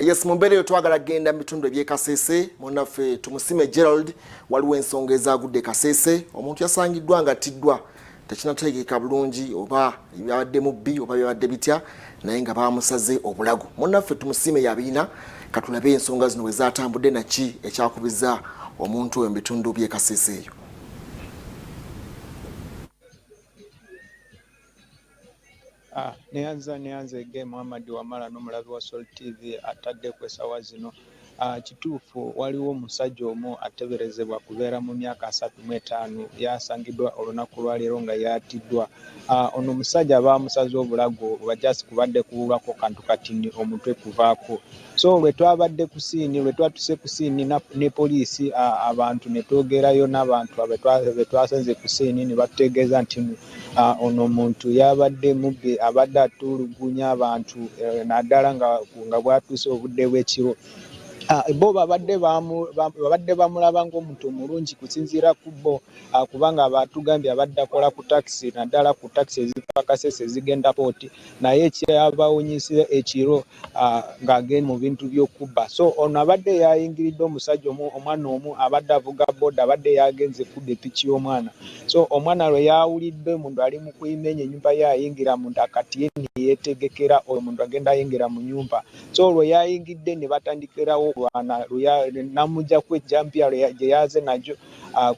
Yes, mumbere yo twagala genda bitundu ebye Kasese monaffe tumusime Gerald waliwo ensonga ezagudde Kasese omuntu yasangiddwa nga tiddwa tekinategeka bulungi oba yabadde mubbi oba yabadde bitya naye nga bamusaze obulago monaffe tumusime yabina katulabe ensonga zino we zatambudde naki ekyakubiza omuntu oyo bitundu bye Kasese eyo. Neanza game Muhammad Wamala n'omulabi wa Sol TV atadde kwesawa zino. Kituufu waliwo omusajja omu ateberezebwa kubeera mu myaka 35 yasangidwa olunaku lwaleero nga yatiddwa. Ono omusajja baamusaze obulago bajasi kubadde kubulwako kantu katini omutwe kuvaako. So lwe twabadde ku siini lwe twatuse ku siini ne poliisi abantu ne twogerayo n'abantu betwasenze ku siini ne batutegeeza nti ono omuntu yabadde mubbi abadde atulugunya abantu naddala nga bwatuuse obudde bw'ekiro. Bo babadde bamulaba ng'omuntu omulungi kusinziira ku bo kubanga batugambye abadde akola ku taxi naddala ku taxi eziva Kasese zigenda pooti naye ekyabawunyise ekiro ng'agenda mu bintu by'okubba. So ono abadde yayingiridde omusajja omwana omu abadde avuga boda abadde yagenze kubba epiki y'omwana. So omwana lwe yawulidde omuntu ali mu kuyimenya ennyumba yayingira munda kati ye yetegekera oyo omuntu agenda ayingira mu nyumba. So lwe yayingidde ne batandikirawo namujja kwejjampya gye yaze najo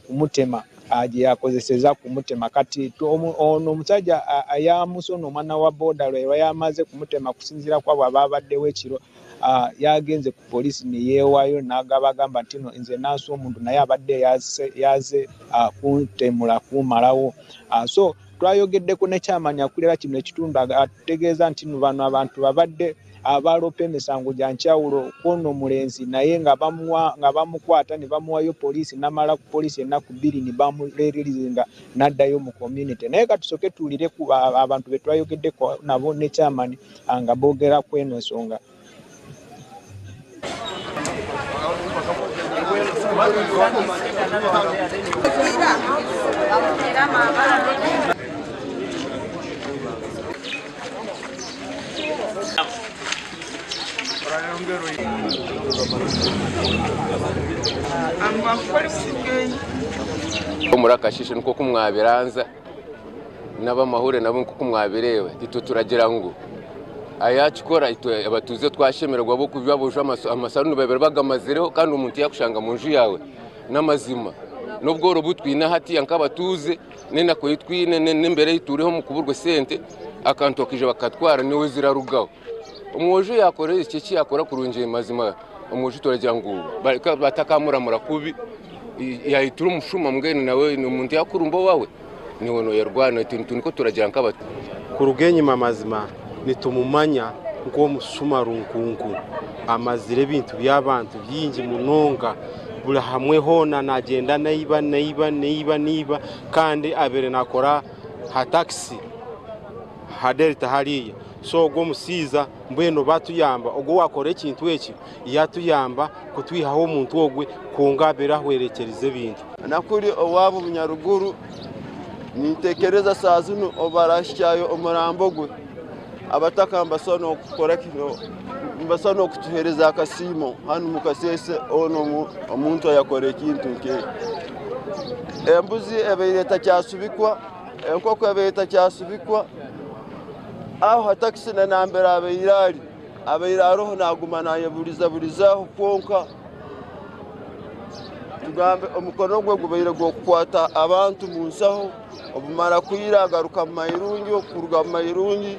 kumutema gye yakozeseza kumutema kati ono omusajja yamusona omwana wa boda lwe yamaze kumutema kusinziira kwabo ababaddewo ekiro yagenze ku poliisi ne yeewaayo n'agabagamba nti nze naasa omuntu naye abadde yaze kuntemula kumalawo. So twayogeddeko ne kyamani akulira kino ekitundu atutegeeza nti bano abantu babadde abalopa emisango gya nkyawulo kwono omulenzi naye nga bamukwata ne bamuwayo poliisi namala ku poliisi ennaku 2 ne bamuleererizinga n'addayo mu community. Naye katusooke tuwulire ku abantu be twayogeddeko nabo ne kyamani nga boogera ku eno ensonga. Omurakashishe nko kumwabiranza n'abamahure nabo nko kumwabirewe ito turagira ngo ayakikora ito abatuze twashemererwa bo kubyabuje amasarunu babere bagamazireho kandi umuntu yakushanga mu nju yawe n'amazima n'ubworo butwina hati yankabatuze nena ko yitwine n'imbere yitureho mu kuburwe sente akantokije bakatwara niwe zirarugaho. Umwoje yakore iki yakora kurungiye mazima umwoje turagira ngo batakamuramura kubi yayitura umushuma mwene nawe n'umuntu yakurumbo wawe niwe no yarwana tuniko turagira nkabatu ku rugenyi mamazima nitumumanya ngo mushuma runkunku amazire bintu by'abantu byingi munonga bula hamwe hona nagenda naiba kandi abere nakora ha taxi ha delta hariya. So go musiza mbweno batuyamba ogo wakora ekintu eki yatuyamba kutwihaho omuntu ogwe kungabera hwerekereze bintu nakuri owabo munyaruguru nitekereza sazino obarashyayo omurambo gwe abatakamba sono okukora kino mbasano okutuhereza akasimo hanu mukasese ono omuntu yakora ekintu nke embuzi ebeireta kyasubikwa enkoko ebeireta kyasubikwa aho hataxi na nambera abeiraroho naguma nayeburizaho konka tugambe omukono gwe gubeire gwo kukwata abantu munsaho obumara kuyira agaruka mu mayirungi okuruga mu mayirungi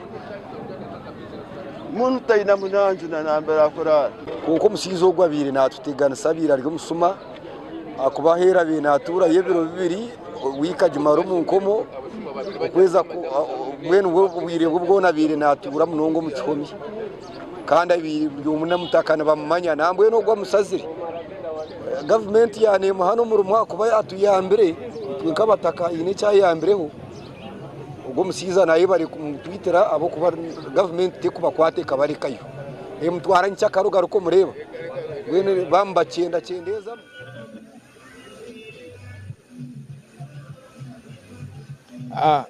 muntu tayina munanju na nambera akora kuko musizo gwabire natutegana sabira ari musuma akubahera binatura yebiro bibiri wikajimaro mu nkomo kweza mwene ubwire bwo nabire natura munongo mu kikomi kandi byumuna mutakana bamanya nambwe no gwa musazire government yane hano mu rumwa kuba atuyambere twinkabataka ine cyayambireho ubwo musiza naye bari ku Twitter abo kuba government te kuba kwate kabari kayo mutwara ncyakaruga ruko mureba wene bamba cyendeza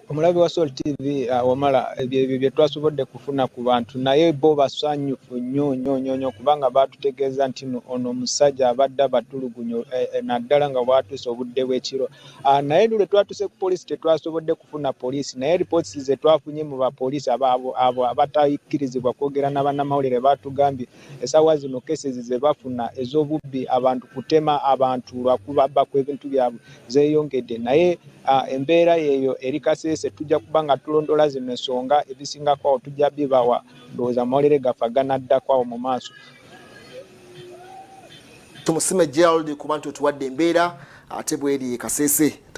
Omulabi wa Soul TV wamala ebyo bye twasobodde kufuna ku bantu naye bo basanyufu nnyo kubanga baatutegeeza nti ono omusajja abadde abatulugunyo naddala nga bwatuuse obudde bw'ekiro. Naye lwe twatuse ku poliisi tetwasobodde kufuna poliisi naye ripooti ze twafunye mu bapoliisi abo abatayikkirizibwa kwogera n'abannamawulire baatugambye essaawa zino cases ze bafuna ez'obubbi abantu kutema abantu lwakubaba kw'ebintu byabwe zeeyongedde naye embeera yeyo eri Kasese tujja kuba nga tulondola zino ensonga ebisingako awo tujja bibawa ndowooza amawulire gaffe aganaddako awo mu maaso. Tumusime Gerald kuba nti otuwadde embeera ate bweri Kasese.